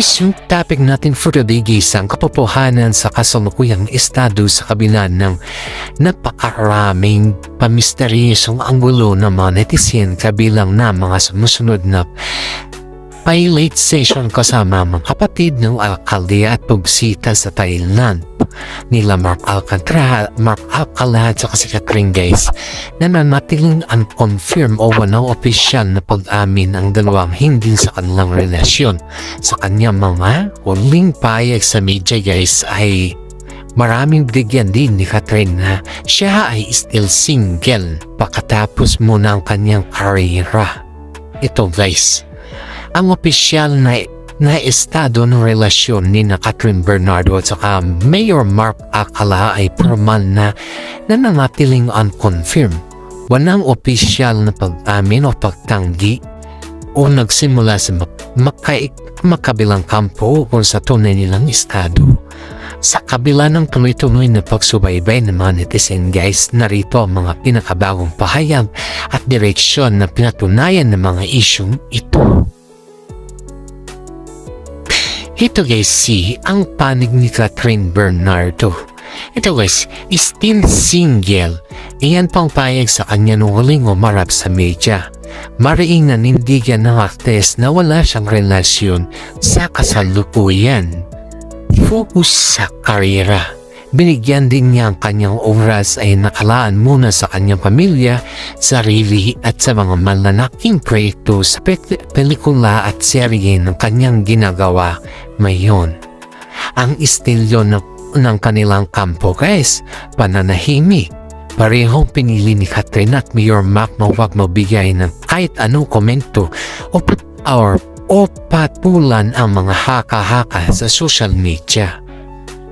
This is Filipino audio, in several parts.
Guys, yung topic natin for today guys, ang katotohanan sa kasalukuyang estado sa kabila ng napakaraming pamisteryosong anggulo ng mga netizen kabilang na mga sumusunod na pilot session kasama mga kapatid ng alkalde at pagsita sa Thailand nila Mark Alcala at saka si Catherine guys na nanatiling unconfirmed o walang opisyal na pag-amin ang dalawang hindi sa kanilang relasyon. Sa kanyang mga huling payag sa media guys ay maraming bigyan din ni Catherine na siya ay still single pagkatapos muna ang kanyang karera. Ito guys, ang opisyal na estado ng relasyon ni na Catherine Bernardo at saka Mayor Mark Alcala ay formal na nananatiling unconfirmed. Walang opisyal na pag-amin o pagtanggi o nagsimula sa makabilang kampo kung sa tunay nilang estado. Sa kabila ng tuloy-tuloy na pagsubaybay ng mga netizen guys, narito ang mga pinakabagong pahayag at direksyon na pinatunayan ng mga isyong ito. Ito guys, ang panig ni Catherine Bernardo. Ito guys, still single. Iyan pang payag sa kanya nung huling umarap sa media. Mariing nanindigan ng aktres na wala siyang relasyon sa kasalukuyan. Focus sa karera. Binigyan din niya ang kanyang oras ay nakalaan muna sa kanyang pamilya, sarili at sa mga malalaking proyekto sa pelikula at serye ng kanyang ginagawa ngayon. Ang istilyo ng kanilang kampo guys, pananahimik. Parehong pinili ni Catherine at Mayor Mark na huwag mabigay ng kahit anong komento o patulan ang mga haka-haka sa social media.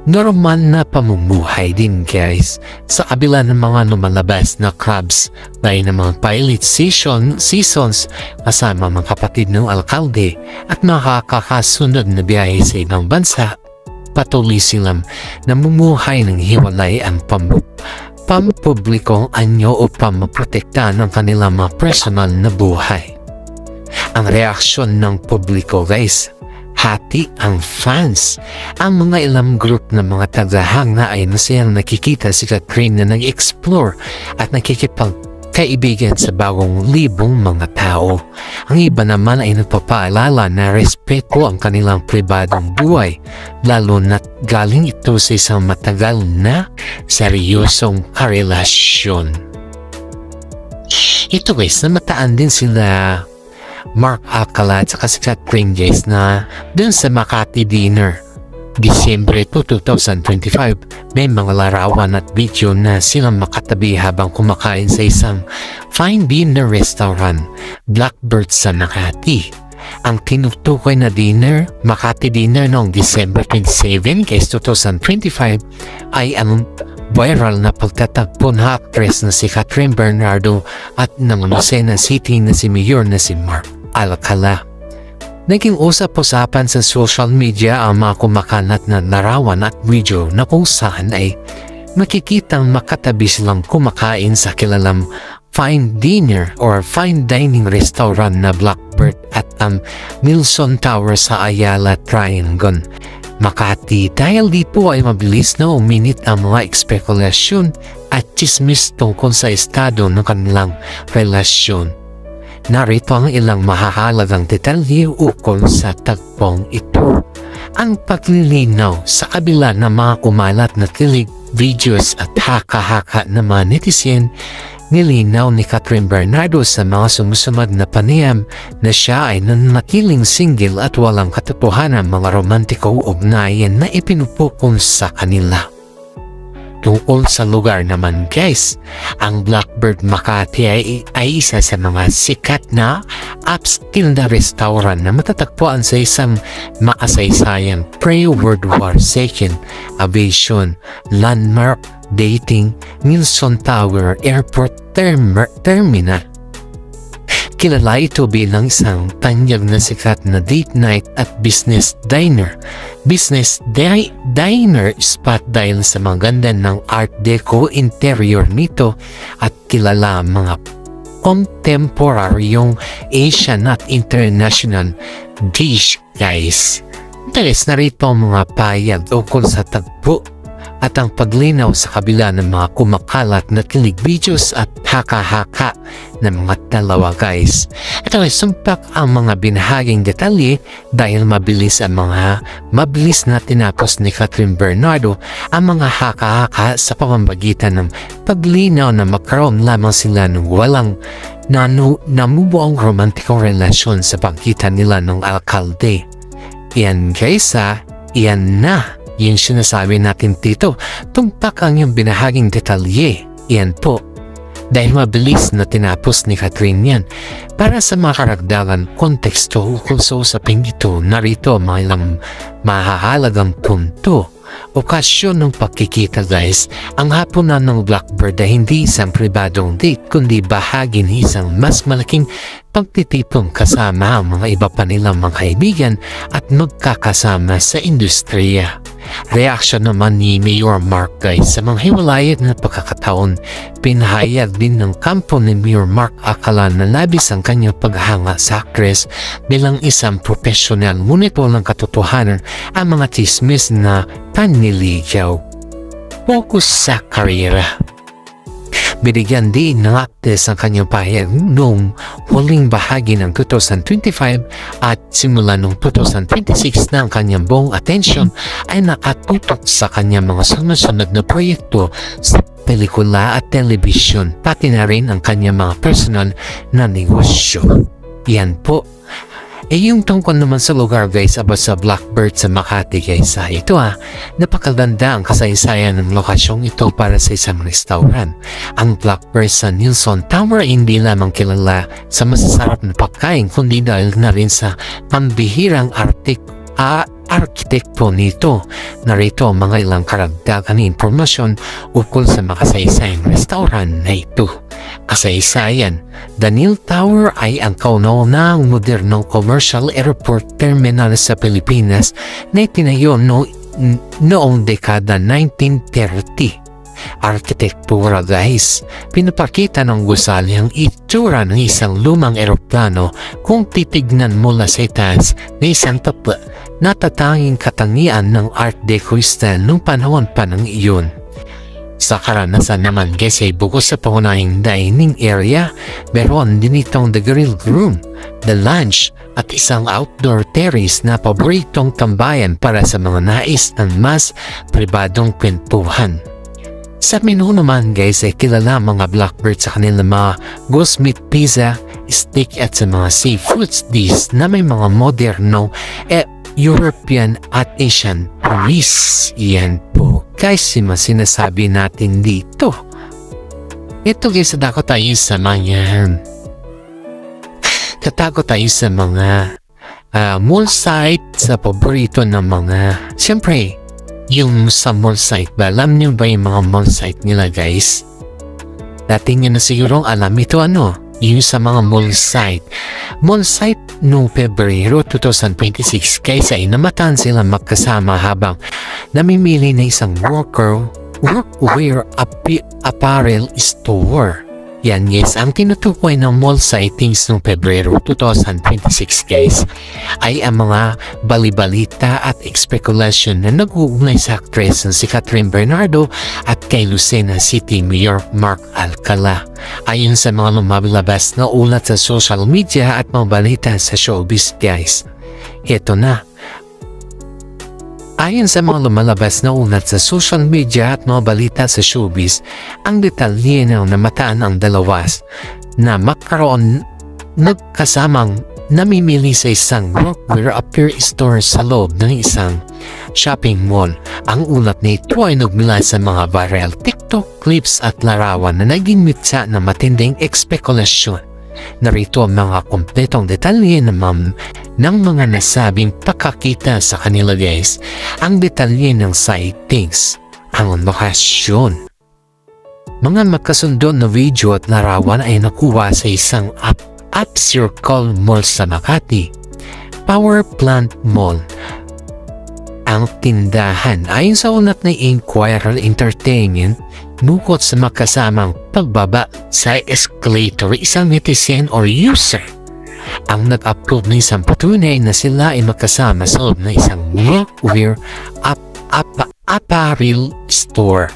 Normal na pamumuhay din guys sa kabila ng mga lumalabas na clubs dahil ng mga pilot seasons kasama mga kapatid ng alkalde at makakasunod na biyahe sa ibang bansa. Patuloy silang namumuhay ng hiwalay ang pampublikong anyo upang maprotekta ng kanilang mga personal na buhay. Ang reaksyon ng publiko guys, hati ang fans. Ang mga ilang group ng mga tagahanga ay masayang nakikita si Catherine na nag-explore at nakikipagkaibigan sa bagong libong mga tao. Ang iba naman ay nagpapaalala na respeto ang kanilang pribadong buhay, lalo na't galing ito sa isang matagal na seryosong karelasyon. Ito guys, namataan din sila Mark Alcala at saka si Catherine guys na dun sa Makati dinner Disyembre 2025 may mga larawan at video na silang makatabi habang kumakain sa isang fine dinner restaurant Blackbird sa Makati. Ang tinutukoy na dinner, Makati dinner noong December 27 guys 2025 ay ang viral na pagtatagpo ng actress na si Catherine Bernardo at ng Lucena City na si Mayor na si Mark Alcala. Naging usap-usapan sa social media ang mga kumakalat na larawan at video na kung saan ay makikitang makatabi silang kumakain sa kilalang fine dinner or fine dining restaurant na Blackbird at ang Milson Tower sa Ayala Triangle, Makati. Dahil dito ay mabilis na uminit ang mga espekulasyon at chismis tungkol sa estado ng kanilang relasyon. Narito ang ilang mahahalagang detalye ukol sa tagpong ito. Ang paglilinaw sa kabila ng mga kumalat na kilig, videos at haka-haka ng mga netizen, nilinaw ni Catherine Bernardo sa mga sumusunod na panayam na siya ay nanatiling single at walang katotohanan mga romantikong ugnayan na ipinupukol sa kanila. Tungkol sa lugar naman guys, ang Blackbird Makati ay isa sa mga sikat na upscale na restaurant na matatagpuan sa isang makasaysayang pre-World War II aviation landmark dating Milson Tower Airport Terminal. Kilala ito bilang isang tanyag na sikat na date night at business diner spot dahil sa mga ganda ng Art Deco interior nito at kilala mga kontemporaryong Asian at international dish guys. Interes na rito ang mga payag ukol sa tagpo at ang paglinaw sa kabila ng mga kumakalat na kilig videos at haka-haka ng mga dalawa guys. Ito ay sumpak ang mga binahaging detalye dahil mabilis na tinapos ni Catherine Bernardo ang mga haka-haka sa pamamagitan ng paglinaw na magkaroon lamang sila ng walang namubuong romantikong relasyon sa pagitan nila ng alkalde. Iyan guys iyan na. Yung sinasabi natin dito, tumpak ang yung binahaging detalye. Yan po. Dahil mabilis na tinapos ni Catherine yan. Para sa mga karagdagan konteksto ukol sa usaping ito, narito mga ilang mahahalagang punto. Okasyon ng pagkikita guys, ang hapunan ng Blackbird ay hindi isang pribadong date kundi bahagi ng isang mas malaking pagtitipong kasama ang mga iba pa nilang mga kaibigan at magkakasama sa industriya. Reaksyon naman ni Mayor Mark guys sa mga hiwalayan na pagkakataon, pinahayag din ng kampo ni Mayor Mark Alcala na labis ang kanyang paghanga sa actress bilang isang profesional, ngunit walang katotohanan ang mga chismis na panliligaw. Focus sa karera. Binigyan din ng actress ang kanyang pahayag noong huling bahagi ng 2025 at simula noong 2026 na ang kanyang buong atensyon ay nakatutok sa kanyang mga sunod-sunod na proyekto sa pelikula at telebisyon, pati na rin ang kanyang mga personal na negosyo. Yan po. Yung tungkol naman sa lugar guys about sa Blackbird sa Makati guys ito napakaganda ang kasaysayan ng lokasyong ito para sa isang restaurant. Ang Blackbird sa Nelson Tower hindi lamang kilala sa masasarap na pagkain kundi dahil na rin sa pambihirang arkitekto nito. Narito ang mga ilang karagdagan na impormasyon ukol sa makasaysayang restaurant na ito. Kasaysayan, Daniel Tower ay ang kauna-unahang modernong commercial airport terminal sa Pilipinas na itinayo noong dekada 1930. Arkitektura guys, pinapakita ng gusali ang itsura ng isang lumang eroplano kung titignan mula sa itaas na isang tapa na tatanging katangian ng Art Deco style nung panahon pa ng iyon. Sa karanasan naman guys ay bukod sa pangunahing dining area, meron din itong the grill room, the lounge at isang outdoor terrace na paboritong tambayan para sa mga nais ng mas pribadong kwentuhan. Sa menu naman guys ay kilala mga Blackbird sa kanilang mga ghost meat pizza, steak at sa mga seafoods dish na may mga moderno European at Asian twist. Yan po guys yung sinasabi natin dito. Ito guys dako tayo sa mga mall site sa paborito ng mga siyempre yung sa mall site ba? Alam niyo ba yung mga mall site nila guys? Dati nyo na siguro alam ito yung sa mga mall site. Mall site noong Pebrero 2026 kaysa ay namataan sila magkasama habang namimili na isang workwear apparel store. Yan guys, ang tinutukoy ng mall sightings noong Pebrero 2026 guys ay ang mga balibalita at espekulasyon na nag-uugnay sa actress na si Catherine Bernardo at kay Lucena City Mayor Mark Alcala. Ayon sa mga lumalabas na ulat sa social media at mga balita sa showbiz guys. Ito na. Ayon sa mga lumalabas na ulat sa social media at mga balita sa showbiz, ang detalye na namataan ang dalawas na magkaroon nagkasamang namimili sa isang workwear apparel store sa loob ng isang shopping mall. Ang ulat na ito ay nagmula sa mga viral TikTok clips at larawan na naging mitsa ng matinding espekulasyon. Narito ang mga kompletong detalye ng mga nasabing pakakita sa kanila guys. Ang detalye ng sightings, ang lokasyon. Mga magkasundo na video at larawan ay nakuha sa isang Up Circle Mall sa Makati, Power Plant Mall. Ang tindahan ayon sa ulat na Inquirer Entertainment, bukod sa makasamang pagbaba sa escalator isang netizen or user ang nag-upload ng isang patunay na sila ay magkasama sa loob ng isang workwear apparel store.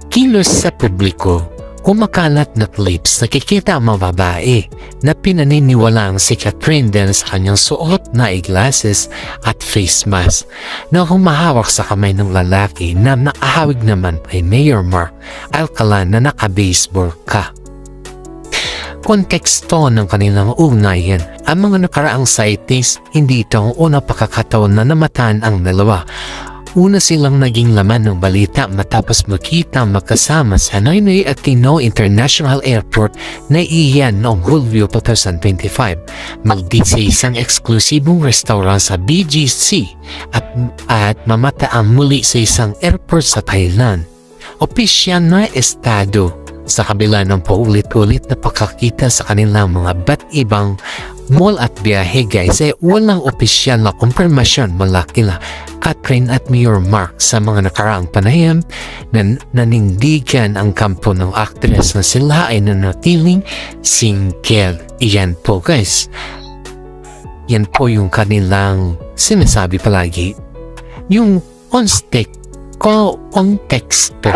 Kilos sa publiko, kumakalat na clips nakikita ang mga babae na pinaniniwalaang si Catherine dahil sa kanyang suot na eyeglasses at face mask na humahawak sa kamay ng lalaki na nakahawig naman kay Mayor Mark Alcala na naka-baseball cap. Konteksto ng kanilang ugnayan, ang mga nakaraang sightings, hindi ito ang unang pagkakataon na namatayan ang dalawa. Una silang naging laman ng balita matapos makita magkasama sa Noynoy Aquino International Airport na iyan noong Hulyo 2025. Mag-date sa isang eksklusibong restaurant sa BGC at mamataan muli sa isang airport sa Thailand. Opisyal na estado sa kabila ng paulit-ulit na pagkakita sa kanilang mga ba't ibang mall at biyahe guys ay walang opisyal na kumpirmasyon mula kila Catherine at Mayor Mark sa mga nakaraang panayam na nanindigan ang kampo ng aktres na sila ay nanatiling single. Iyan po guys. Yan po yung kanilang sinasabi palagi. Yung konteksto.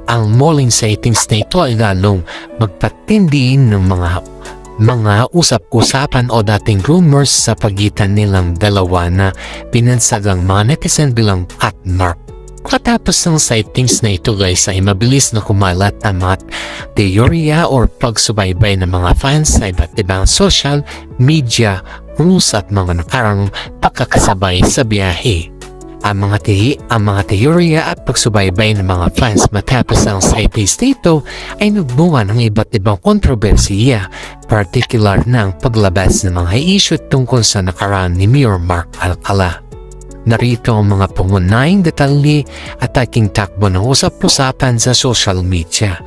Ang mulling sightings na ito ay lalong magpatindi ng mga usap-usapan o dating rumors sa pagitan nilang dalawa na pinansagang mga netizen bilang Cat Mark. Katapos ng sightings na ito guys ay mabilis na kumalat ang mga teorya o pagsubaybay ng mga fans sa iba't ibang social media rules at mga nakarang pagkakasabay sa biyahe. Ang mga teorya at pagsubaybay ng mga fans matapos ang sightings nito ay nagbunga ng iba't ibang kontrobersiya, partikular ng paglabas ng mga issue tungkol sa nakaraan ni Mayor Mark Alcala. Narito ang mga pangunahing detalye at aking takbo ng usap-usapan sa social media.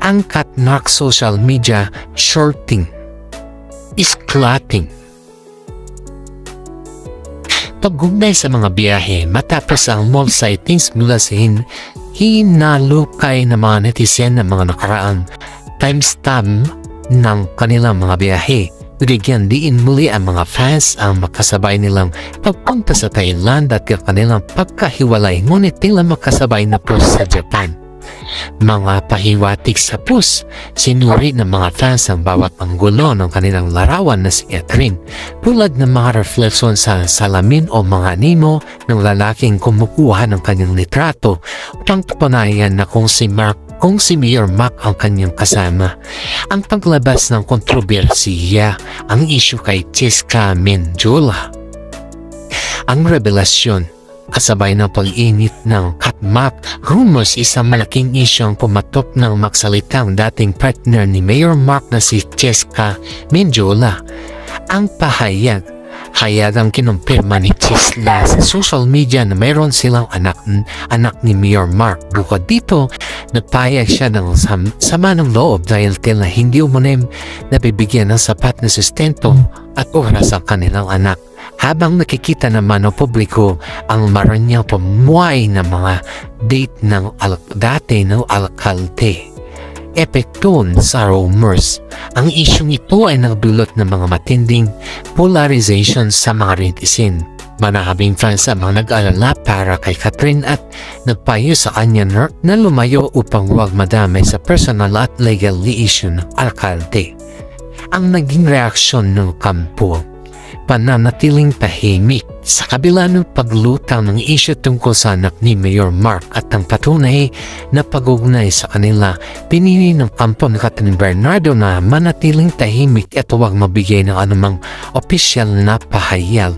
Ang Cat Mark social media shorting is clotting. Pagugnay sa mga biyahe matapos ang mall sightings mula sa hinalukay na mga netizen ng mga nakaraang timestamp ng kanilang mga biyahe. Bigyan diin muli ang mga fans ang makasabay nilang pagpunta sa Thailand at kanilang pagkahiwalay ngunit tila makasabay na po sa Japan. Mga pahiwatig sa pus, sinuri ng mga fans ang bawat anggulo ng kanilang larawan na si Catherine, tulad ng mga refleksyon sa salamin o mga animo ng lalaking kumukuha ng kanyang litrato upang tupanayan na kung si Mayor Mark ang kanyang kasama. Ang paglabas ng kontrobersiya, ang issue kay Jessica Mendiola. Ang revelasyon, kasabay ng pag-init ng Cat Mark rumors, isang malaking isyong pumatok ng magsalitang dating partner ni Mayor Mark na si Jessica Mendiola. Ang hayag ang kinumpirma ni Chisla sa social media na mayroon silang anak ni Mayor Mark. Bukod dito, nagpahayag siya ng sama ng loob dahil tila hindi umunim nabibigyan ng sapat na sustento at oras ang kanilang anak. Habang nakikita naman ng publiko ang maranyang pamuhay ng mga date ng dati ng alkalde. Epekton sa rumors. Ang isyong ito ay nagdulot ng mga matinding polarization sa mga netizen. Maraming fans ang mga nag-alala para kay Catherine at nagpayo sa kanya na lumayo upang huwag madamay sa personal at legal issue ng alkalde. Ang naging reaksyon ng kampo, pananatiling tahimik sa kabila ng paglutang ng isyu tungkol sa anak ni Mayor Mark at ang patunay na pag-ugnay sa kanila. Pinili ng kampo ni Catherine Bernardo na manatiling tahimik at huwag mabigay ng anumang opisyal na pahayag.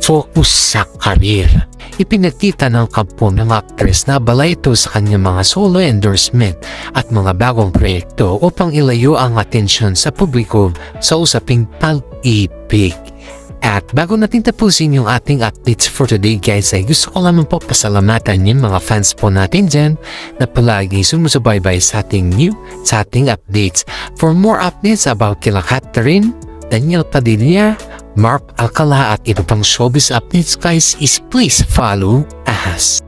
Focus sa karir. Ipinagkita ng kampo ng actress na abala ito sa kanyang mga solo endorsement at mga bagong proyekto upang ilayo ang atensyon sa publiko sa usaping pag-ibig. At bago natin tapusin yung ating updates for today guys, ay gusto ko lamang po pasalamatan yung mga fans po natin dyan na palagi sumusubaybay sa ating updates. For more updates about kila Catherine, Daniel Padilla, Mark Alcala at iba pang showbiz updates guys, is please follow us.